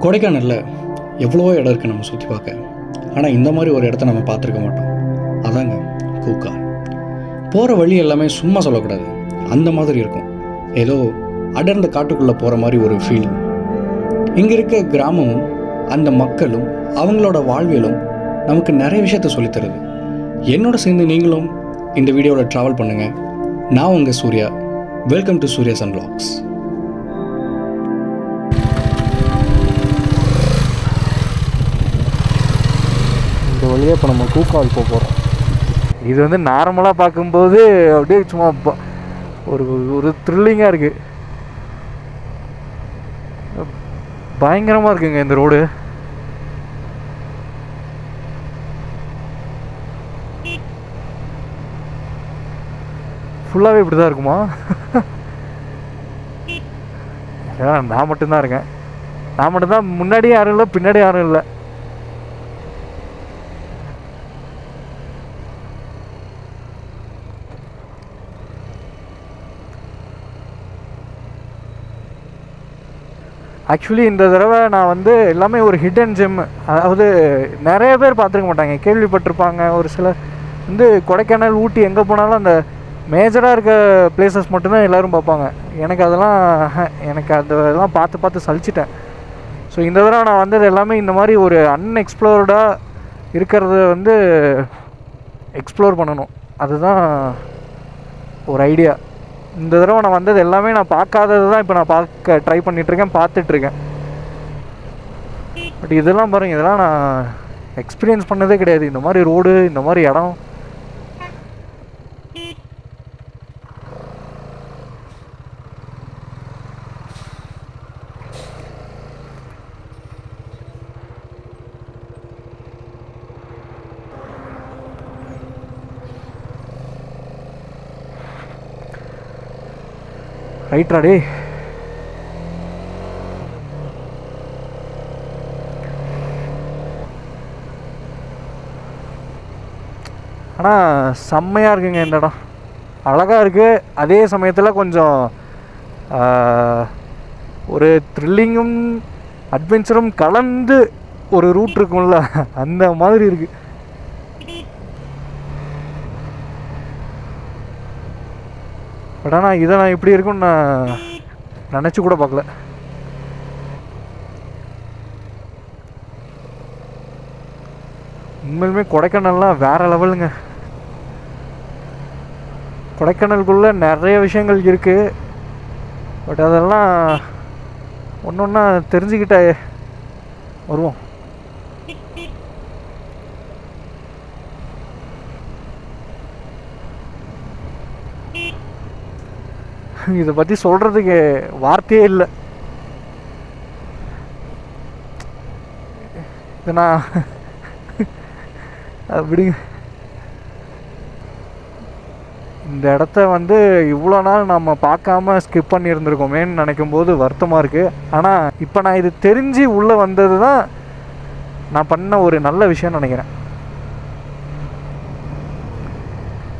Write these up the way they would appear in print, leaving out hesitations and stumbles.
கொடைக்கானலில் எவ்வளவோ இடம் இருக்குது நம்ம சுற்றி பார்க்க. ஆனால் இந்த மாதிரி ஒரு இடத்த நம்ம பார்த்துருக்க மாட்டோம். அதாங்க கூக்கால். போகிற வழி எல்லாமே சும்மா சொல்லக்கூடாது, அந்த மாதிரி இருக்கும். ஏதோ அடர்ந்த காட்டுக்குள்ளே போகிற மாதிரி ஒரு ஃபீல். இங்கே இருக்க கிராமமும் அந்த மக்களும் அவங்களோட வாழ்வியலும் நமக்கு நிறைய விஷயத்த சொல்லித்தருது. என்னோட சேர்ந்து நீங்களும் இந்த வீடியோவில் ட்ராவல் பண்ணுங்கள். நான் உங்கள் Suriya. Welcome to Suriya's and vlogs. இந்த வழியாக இப்போ நம்ம கூக்கால் போக போகிறோம். இது வந்து நார்மலாக பார்க்கும்போது அப்படியே சும்மா ஒரு ஒரு த்ரில்லிங்காக இருக்குது. பயங்கரமாக இருக்குங்க இந்த ரோடு. ஃபுல்லாகவே இப்படி தான் இருக்குமா? நான் மட்டும்தான் இருக்கேன். நான் மட்டும்தான். முன்னாடியும் யாரும் இல்லை, பின்னாடி யாரும் இல்லை. ஆக்சுவலி இந்த தடவை நான் வந்து எல்லாமே ஒரு ஹிடன் ஜெம். அதாவது நிறைய பேர் பார்த்துருக்க மாட்டாங்க, கேள்விப்பட்டிருப்பாங்க. ஒரு சிலர் வந்து கொடைக்கானல், ஊட்டி எங்கே போனாலும் அந்த மேஜராக இருக்க பிளேசஸ் மட்டும்தான் எல்லோரும் பார்ப்பாங்க. எனக்கு அதெல்லாம் பார்த்து சலிச்சிட்டேன். ஸோ இந்த தடவை நான் வந்தது எல்லாமே இந்த மாதிரி ஒரு அன்எக்ஸ்ப்ளோர்டாக இருக்கிறத வந்து எக்ஸ்ப்ளோர் பண்ணணும். அதுதான் ஒரு ஐடியா. இந்த தடவை நான் வந்தது எல்லாமே நான் பார்க்காதது தான் இப்போ நான் பார்க்க ட்ரை பண்ணிகிட்ருக்கேன், பார்த்துட்ருக்கேன். பட் இதெல்லாம் பாருங்கள், இதெல்லாம் நான் எக்ஸ்பீரியன்ஸ் பண்ணதே கிடையாது. இந்த மாதிரி ரோடு, இந்த மாதிரி இடம். ரைட்ரா டே. ஆனால் செம்மையாக இருக்குங்க இந்த இடம். அழகாக இருக்குது. அதே சமயத்தில் கொஞ்சம் ஒரு த்ரில்லிங்கும் அட்வென்ச்சரும் கலந்து ஒரு ரூட் இருக்கும்ல, அந்த மாதிரி இருக்குது. பட் ஆனால் இதை நான் இப்படி இருக்குன்னு நான் நினச்சி கூட பார்க்கல. உண்மையிலுமே கொடைக்கானல்லாம் வேறு லெவலுங்க. கொடைக்கானலுக்குள்ளே நிறைய விஷயங்கள் இருக்குது. பட் அதெல்லாம் ஒன்று ஒன்றா தெரிஞ்சுக்கிட்டே வருவோம். இதை பற்றி சொல்கிறதுக்கு வார்த்தையே இல்லை. இது நான் விடுங்க. இந்த இடத்த வந்து இவ்வளோ நாள் நம்ம பார்க்காம ஸ்கிப் பண்ணியிருந்துருக்கோமேன்னு நினைக்கும் போது வருத்தமாக இருக்குது. ஆனால் இப்போ நான் இது தெரிஞ்சு உள்ளே வந்தது தான் நான் பண்ண ஒரு நல்ல விஷயம்னு நினைக்கிறேன்.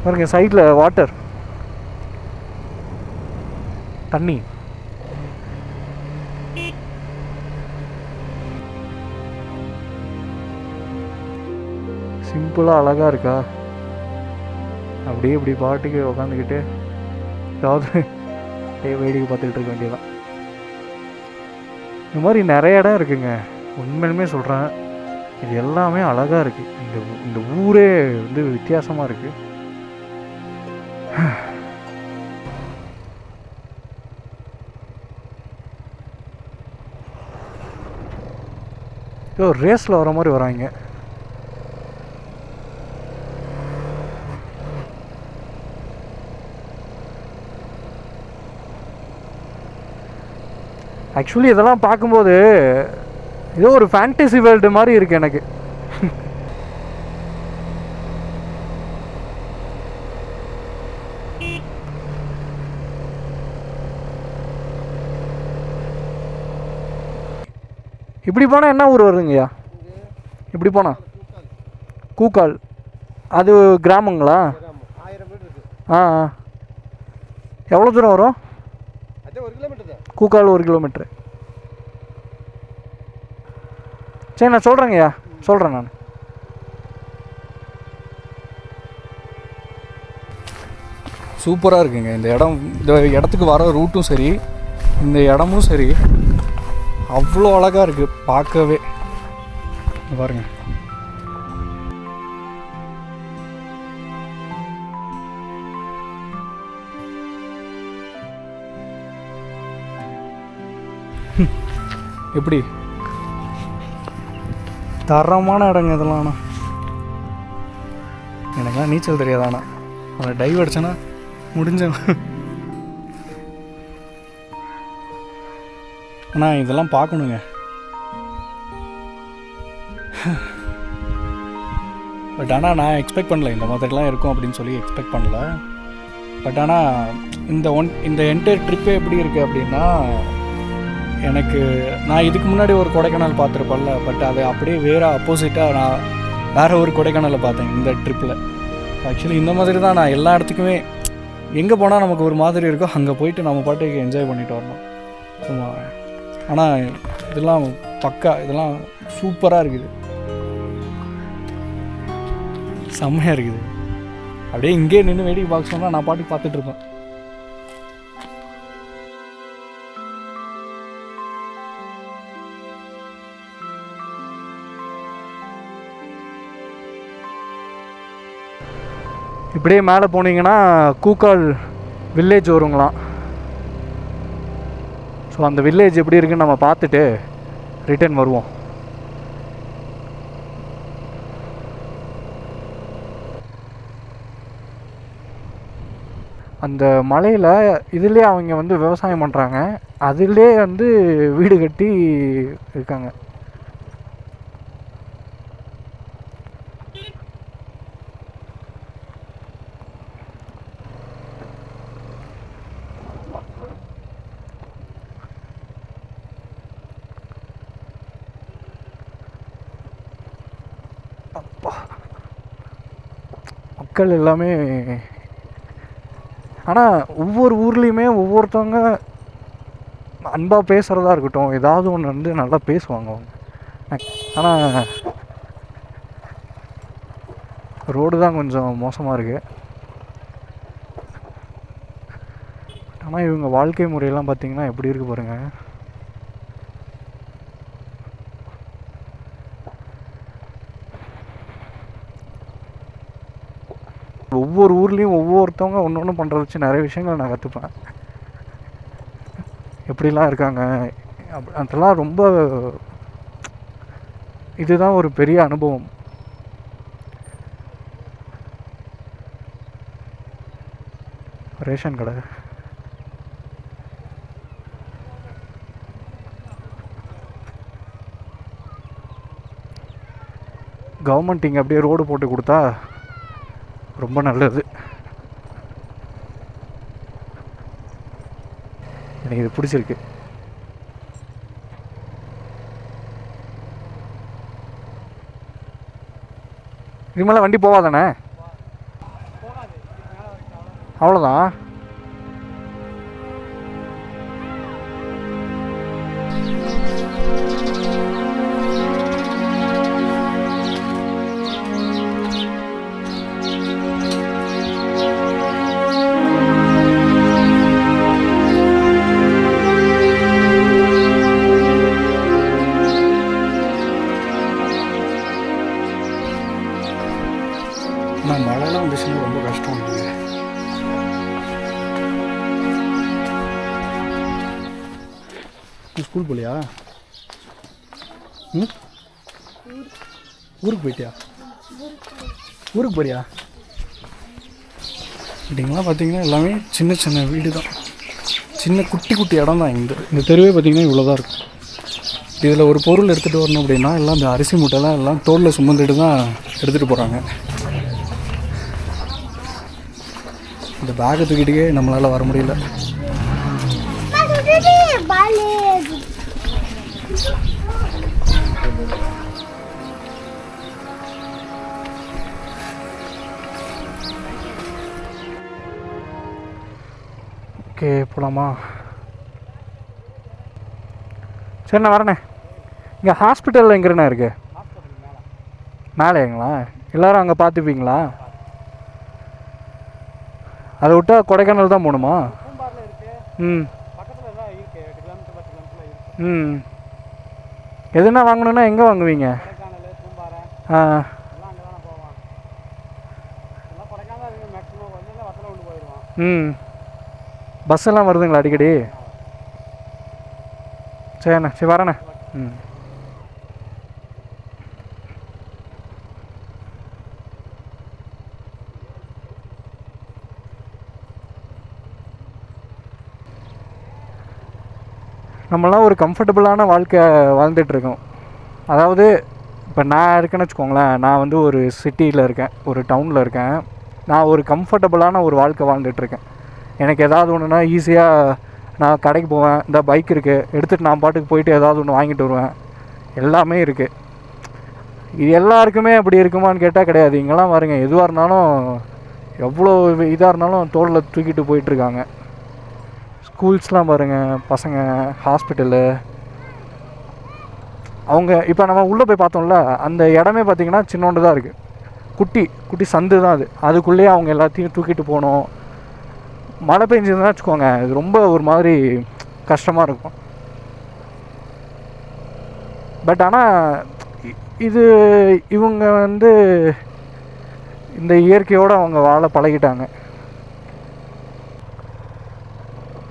பாருங்க, சைடில் வாட்டர், தண்ணி. சிம்பிளாக அழகாக இருக்கா? அப்படியே இப்படி பாட்டுக்கு உக்காந்துக்கிட்டு ஏதாவது வேடிக்கை பார்த்துக்கிட்டு இருக்க வேண்டியதான். இந்த மாதிரி நிறைய இடம் இருக்குங்க. உண்மையிலுமே சொல்கிறேன், இது எல்லாமே அழகாக இருக்குது. இந்த ஊரே வந்து வித்தியாசமாக இருக்குது. ஏதோ ரேஸில் வர மாதிரி வராங்க. ஆக்சுவலி இதெல்லாம் பார்க்கும்போது ஏதோ ஒரு ஃபேண்டசி வேர்ல்டு மாதிரி இருக்குது எனக்கு. இப்படி போனால் என்ன ஊர் வருதுங்கய்யா? இப்படி போனால் கூக்கால். அது கிராமங்களா? ஆ ஆ. எவ்வளோ தூரம் வரும்? கூக்கால் 1 கிலோமீட்டர். சரி நான் சொல்கிறேங்கய்யா, சொல்கிறேன் நான். சூப்பராக இருக்குங்க இந்த இடம். இந்த இடத்துக்கு வர ரூட்டும் சரி, இந்த இடமும் சரி, அவ்வளோ அழகாக இருக்குது பார்க்கவே. பாருங்க, எப்படி தரமான இடங்க இதெல்லாம். ஆனால் எனக்குலாம் நீச்சல் தெரியாதாண்ணா, அதை டைவ் அடிச்சேன்னா முடிஞ்ச. அண்ணா இதெல்லாம் பார்க்கணுங்க. பட் ஆனால் நான் எக்ஸ்பெக்ட் பண்ணல இந்த மாதிரிலாம் இருக்கும் அப்படின்னு சொல்லி எக்ஸ்பெக்ட் பண்ணல. பட் ஆனால் இந்த என்டையர் ட்ரிப்பே எப்படி இருக்குது அப்படின்னா, எனக்கு நான் இதுக்கு முன்னாடி ஒரு கொடைக்கானல் பார்த்துருப்பேன்ல, பட் அது அப்படியே வேறு ஆப்போசிட்டாக நான் வேறு ஒரு கொடைக்கானலை பார்த்தேன் இந்த ட்ரிப்பில். ஆக்சுவலி இந்த மாதிரி தான் நான் எல்லா இடத்துக்குமே எங்கே போனால் நமக்கு ஒரு மாதிரி இருக்கோ அங்கே போயிட்டு நம்ம பாட்டுக்கு என்ஜாய் பண்ணிட்டு வரணும். ஆமாம், ஆனால் இதெல்லாம் பக்கா, இதெல்லாம் சூப்பராக இருக்குது, செம்மையாக இருக்குது. அப்படியே இங்கே நின்று வேடிக்கை பார்க்க சொன்னால் நான் பாட்டுக்கு பார்த்துட்ருப்பேன். இப்படியே மேலே போனீங்கன்னா கூக்கால் வில்லேஜ் வருங்களாம். ஸோ அந்த வில்லேஜ் எப்படி இருக்குன்னு நம்ம பார்த்துட்டு ரிட்டர்ன் வருவோம். அந்த மலையில் இதுலேயே அவங்க வந்து விவசாயம் பண்ணுறாங்க, அதிலே வந்து வீடு கட்டி இருக்காங்க. மக்கள் எல்லாமே, ஆனால் ஒவ்வொரு ஊர்லேயுமே ஒவ்வொருத்தவங்க அன்பாக பேசுகிறதா இருக்கட்டும், ஏதாவது ஒன்று வந்து நல்லா பேசுவாங்க அவங்க. ஆனால் ரோடு தான் கொஞ்சம் மோசமாக இருக்குது. ஆனால் இவங்க வாழ்க்கை முறையெல்லாம் பார்த்திங்கன்னா எப்படி இருக்குது பாருங்கள். ஒவ்வொரு ஊர்லேயும் ஒவ்வொருத்தவங்க ஒன்று ஒன்று பண்ணுறத வச்சு நிறைய விஷயங்கள் நான் கற்றுப்பேன். எப்படிலாம் இருக்காங்க அதெல்லாம் ரொம்ப, இதுதான் ஒரு பெரிய அனுபவம். ரேஷன் கடை, கவர்மெண்ட் இங்கே அப்படியே ரோடு போட்டு கொடுத்தா ரொம்ப நல்லது. எனக்கு இது பிடிச்சிருக்கு. இது மேலே வண்டி போவாதானே? அவ்வளோதான். ஆனால் மழைலாம் வந்துச்சுன்னா ரொம்ப கஷ்டம். ஸ்கூல் போலியா? ஊருக்கு போயிட்டியா? ஊருக்கு போறியா? இப்படிங்களாம் பார்த்தீங்கன்னா எல்லாமே சின்ன சின்ன வீடு தான், சின்ன குட்டி குட்டி இடம் தான். இந்த தெருவே பார்த்தீங்கன்னா இவ்வளோ தான் இருக்கும். இதில் ஒரு பொருள் எடுத்துகிட்டு வரணும் அப்படின்னா எல்லாம் இந்த அரிசி மூட்டைலாம் எல்லாம் தோளில் சுமந்துட்டு தான் எடுத்துகிட்டு போகிறாங்க. இந்த பேக்கை தூக்கிட்டே நம்மளால் வர முடியல. ஓகே, போகலாமா? சரி நான் வரேண்ணே. இங்கே ஹாஸ்பிட்டலில் எங்கேண்ணா இருக்குது? மேலேங்களா? எல்லோரும் அங்கே பார்த்துப்பீங்களா? அதை விட்டால் கொடைக்கானல் தான் போகணுமா? ம் ம். எதுனா வாங்கணுன்னா எங்கே வாங்குவீங்க? ஆ ம். பஸ்ஸெல்லாம் வருதுங்களா அடிக்கடி? சரிண்ணே, சரி வரேண்ணே. ம். நம்மளாம் ஒரு கம்ஃபர்டபுளான வாழ்க்கை வாழ்ந்துட்டுருக்கோம். அதாவது இப்போ நான் இருக்கேன்னு வச்சுக்கோங்களேன், நான் வந்து ஒரு சிட்டியில் இருக்கேன், ஒரு டவுனில் இருக்கேன். நான் ஒரு கம்ஃபர்டபுளான ஒரு வாழ்க்கை வாழ்ந்துட்டுருக்கேன். எனக்கு ஏதாவது ஒன்றுனா ஈஸியாக நான் கடைக்கு போவேன், இந்த பைக் இருக்குது, எடுத்துகிட்டு நான் பாட்டுக்கு போயிட்டு ஏதாவது ஒன்று வாங்கிட்டு வருவேன். எல்லாமே இருக்குது. இது எல்லாருக்குமே அப்படி இருக்குமான்னு கேட்டால் கிடையாது. இங்கெல்லாம் பாருங்க, எதுவாக இருந்தாலும் எவ்வளோ இதாக இருந்தாலும் தோளில் தூக்கிட்டு போயிட்டுருக்காங்க. ஸ்கூல்ஸ்லாம் பாருங்கள், பசங்க, ஹாஸ்பிட்டலு. அவங்க இப்போ நம்ம உள்ளே போய் பார்த்தோம்ல, அந்த இடமே பார்த்திங்கன்னா சின்னோண்டு தான் இருக்குது. குட்டி குட்டி சந்து தான் அது. அதுக்குள்ளேயே அவங்க எல்லாத்தையும் தூக்கிட்டு போகணும். மழை பெஞ்சதுன்னா வச்சுக்கோங்க, இது ரொம்ப ஒரு மாதிரி கஷ்டமாக இருக்கும். பட் ஆனால் இது இவங்க வந்து இந்த இயற்கையோடு அவங்க வாழ பழகிட்டாங்க.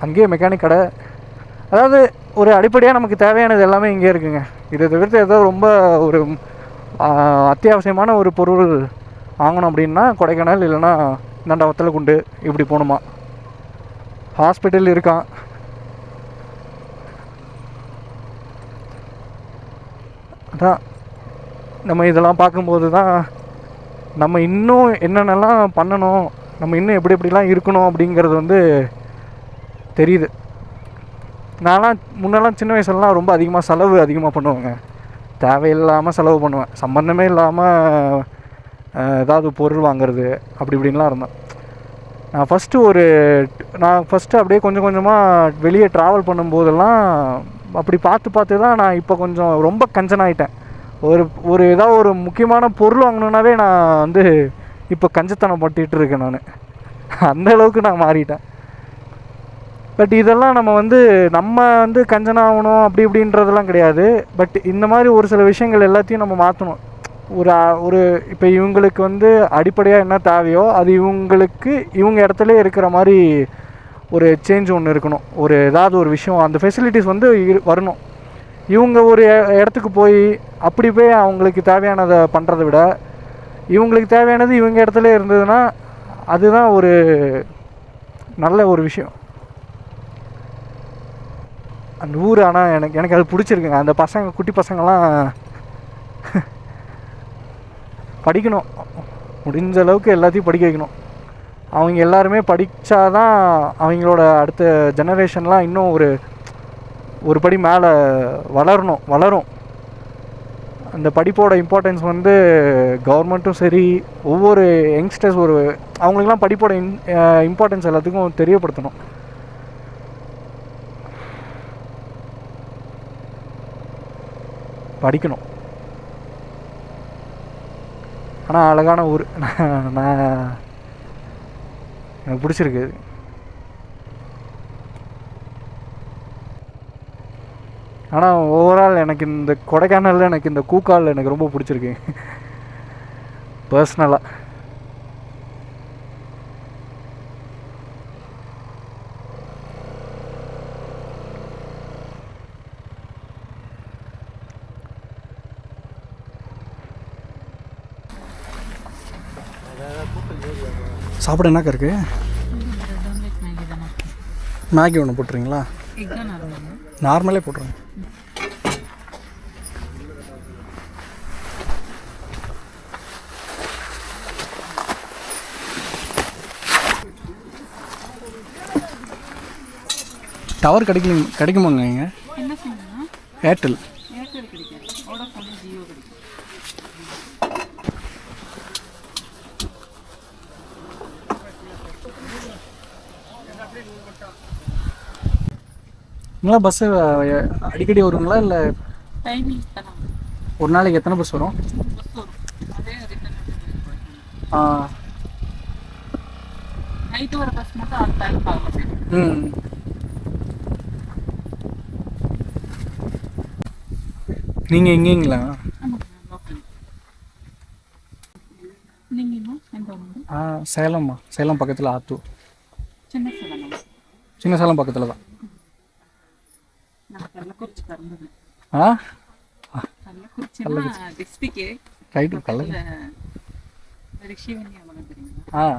அங்கேயே மெக்கானிக் கடை, அதாவது ஒரு அடிப்படையாக நமக்கு தேவையானது எல்லாமே இங்கே இருக்குங்க. இதை தவிர்த்து ஏதோ ரொம்ப ஒரு அத்தியாவசியமான ஒரு பொருள் வாங்கணும் அப்படின்னா கொடைக்கானல், இல்லைன்னா இந்தாண்ட வத்தலக்குண்டு இப்படி போகணுமா. ஹாஸ்பிட்டல் இருக்கான். அதான் நம்ம இதெல்லாம் பார்க்கும்போது தான் நம்ம இன்னும் என்னென்னலாம் பண்ணணும், நம்ம இன்னும் எப்படி எப்படிலாம் இருக்கணும் அப்படிங்கிறது வந்து தெரியுது. நான்லாம் முன்னெல்லாம் சின்ன வயசுலலாம் ரொம்ப அதிகமாக பண்ணுவேங்க. தேவையில்லாமல் செலவு பண்ணுவேன், சம்மந்தமே இல்லாமல் ஏதாவது பொருள் வாங்கிறது அப்படி இப்படின்லாம் இருந்தேன். நான் ஃபஸ்ட்டு அப்படியே கொஞ்சம் கொஞ்சமாக வெளியே ட்ராவல் பண்ணும்போதெல்லாம் அப்படி பார்த்து தான் நான் இப்போ கொஞ்சம் ரொம்ப கஞ்சனாயிட்டேன். ஒரு ஏதாவது ஒரு முக்கியமான பொருள் வாங்கணுன்னாவே நான் வந்து இப்போ கஞ்சத்தனம் பட்டுட்டு இருக்கேன். நான் அந்தளவுக்கு நான் மாறிட்டேன். பட் இதெல்லாம் நம்ம வந்து கஞ்சனாகணும் அப்படி இப்படின்றதெல்லாம் கிடையாது. பட் இந்த மாதிரி ஒரு சில விஷயங்கள் எல்லாத்தையும் நம்ம மாற்றணும். ஒரு இப்போ இவங்களுக்கு வந்து அடிப்படையாக என்ன தேவையோ அது இவங்க இடத்துல இருக்கிற மாதிரி ஒரு சேஞ்ச் ஒன்று இருக்கணும். ஏதாவது ஒரு விஷயம், அந்த ஃபெசிலிட்டிஸ் வந்து வரணும். இவங்க ஒரு இடத்துக்கு போய் அப்படி போய் அவங்களுக்கு தேவையானதை பண்ணுறதை விட இவங்களுக்கு தேவையானது இவங்க இடத்துல இருந்ததுன்னா அதுதான் ஒரு நல்ல ஒரு விஷயம். அந்த ஊர் ஆனால் எனக்கு அது பிடிச்சிருக்குங்க. அந்த குட்டி பசங்கள்லாம் படிக்கணும், முடிஞ்ச அளவுக்கு எல்லாத்தையும் படிக்க வைக்கணும். அவங்க எல்லாருமே படித்தாதான் அவங்களோட அடுத்த ஜெனரேஷன்லாம் இன்னும் ஒரு படி மேலே வளரும். அந்த படிப்போட இம்பார்ட்டன்ஸ் வந்து கவர்மெண்ட்டும் சரி, ஒவ்வொரு யங்ஸ்டர்ஸ் அவங்களுக்கெல்லாம் படிப்போட இம்பார்ட்டன்ஸ் எல்லாத்துக்கும் தெரியப்படுத்தணும். படிக்கணும். ஆனால் அழகான ஊர், நான் எனக்கு பிடிச்சிருக்கு. ஆனால் ஓவரால் எனக்கு இந்த கொடைக்கானலில் எனக்கு இந்த கூக்கால் எனக்கு ரொம்ப பிடிச்சிருக்கு பர்சனலாக. சாப்பிட என்னக்கா இருக்கு? மேகி ஒன்று போட்டுறீங்களா? நார்மலே போட்டுருங்க. டவர் கிடைக்குமாங்க இங்கே? ஏர்டெல். இங்கெல்லாம் பஸ்ஸு அடிக்கடி வருங்களா இல்லை டைமிங் தராங்க. ஒரு நாளைக்கு எத்தனை பஸ் வரும்? பஸ் வரும். அதே ரிட்டர்ன் நைட்டு வர பஸ் மட்டும் அந்த டைம் பார்க்கலாம். நீங்கள் எங்கேங்களா? ஆமாம் லோக்கல். நீங்கள் இன்னும் எந்த ஊர்? சேலம்மா. சேலம் பக்கத்தில் ஆத்தூர். சின்ன சேலம். சின்ன சேலம் பக்கத்தில் தான். நான் கள்ளக்குறிச்சி பிறந்தது. கள்ளக்குறிச்சினா டிஸ்ட்ரிக்டே. ரைட்டு. கள்ள ரிஷிவனி அவங்க தெரியுங்களா?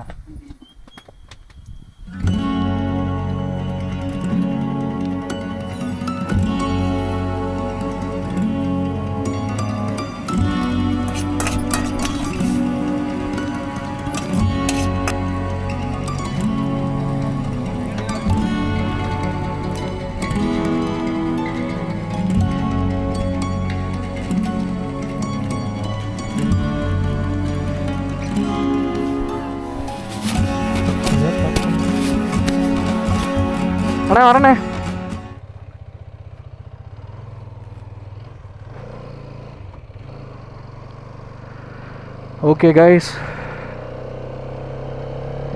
அண்ணா வரண்ணே. ஓகே கைஸ்,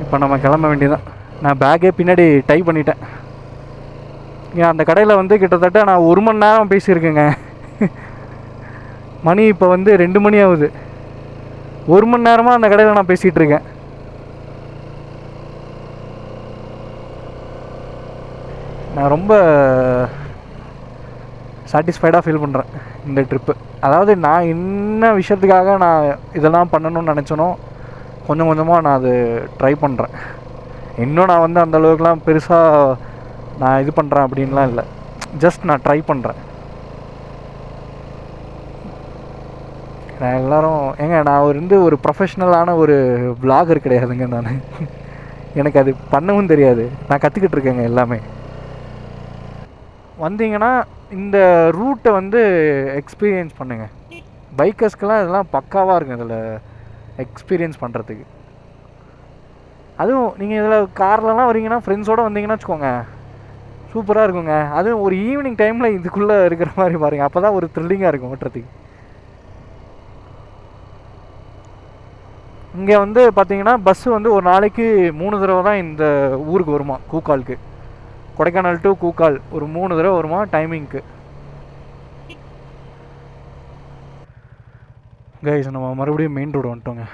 இப்போ நம்ம கிளம்ப வேண்டியதான். நான் பேக்கே பின்னாடி டைப் பண்ணிட்டேன். அந்த கடையில் வந்து கிட்டத்தட்ட நான் 1 மணி நேரம் பேசியிருக்கேங்க. மணி இப்போ வந்து 2 மணி ஆகுது. 1 மணி நேரமாக அந்த கடையில் நான் பேசிகிட்டு இருக்கேன். நான் ரொம்ப சாட்டிஸ்ஃபைடாக ஃபீல் பண்ணுறேன் இந்த ட்ரிப்பு. அதாவது நான் என்ன விஷயத்துக்காக நான் இதெல்லாம் பண்ணணும்னு நினச்சேனோ கொஞ்சம் கொஞ்சமாக நான் அது ட்ரை பண்ணுறேன். இன்னும் நான் வந்து அந்தளவுக்குலாம் பெருசாக நான் இது பண்ணுறேன் அப்படின்லாம் இல்லை. ஜஸ்ட் நான் ட்ரை பண்ணுறேன். நான் எல்லோரும் நான் வந்து ஒரு ப்ரொஃபஷ்னலான ஒரு விளாகர் கிடையாதுங்க. நான் எனக்கு அது பண்ணவும் தெரியாது. நான் கற்றுக்கிட்டு இருக்கேங்க எல்லாமே. வந்தீங்கன்னா இந்த ரூட்டை வந்து எக்ஸ்பீரியன்ஸ் பண்ணுங்கள். பைக்கர்ஸ்க்கெலாம் இதெல்லாம் பக்காவாக இருக்கும் இதில் எக்ஸ்பீரியன்ஸ் பண்ணுறதுக்கு. அதுவும் நீங்கள் இதில் கார்லலாம் வரீங்கன்னா ஃப்ரெண்ட்ஸோடு வந்தீங்கன்னா வச்சுக்கோங்க, சூப்பராக இருக்குங்க. அதுவும் ஒரு ஈவினிங் டைமில் இதுக்குள்ளே இருக்கிற மாதிரி பாருங்கள். அப்போ தான் ஒரு த்ரில்லிங்காக இருக்கும் ஓட்டுறதுக்கு. இங்கே வந்து பார்த்தீங்கன்னா பஸ்ஸு வந்து ஒரு நாளைக்கு 3 தடவை தான் இந்த ஊருக்கு வருமா, கூக்காலுக்கு. கொடைக்கானல் டு கூக்கால் ஒரு 3 தடவை வருமா டைமிங்க்கு. கைஸ், நம்ம மறுபடியும் மெயின் ரோடு வந்துட்டோங்க.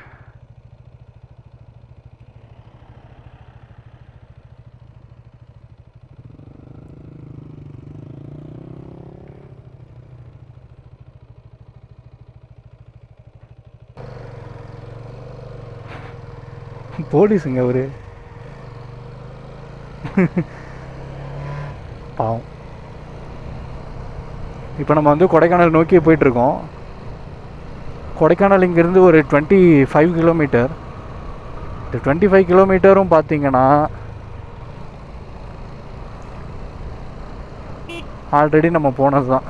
போலீஸுங்க அவரு. பாவம். இப்போ நம்ம வந்து கொடைக்கானல் நோக்கி போயிட்டுருக்கோம். கொடைக்கானல் இங்கேருந்து ஒரு 25 கிலோமீட்டர். இந்த 25 கிலோமீட்டரும் பார்த்தீங்கன்னா ஆல்ரெடி நம்ம போனது தான்.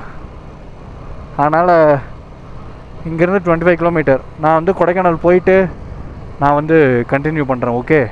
அதனால் இங்கேருந்து 25 கிலோமீட்டர் நான் வந்து கொடைக்கானல் போயிட்டு நான் வந்து கண்டினியூ பண்ணுறேன். ஓகே.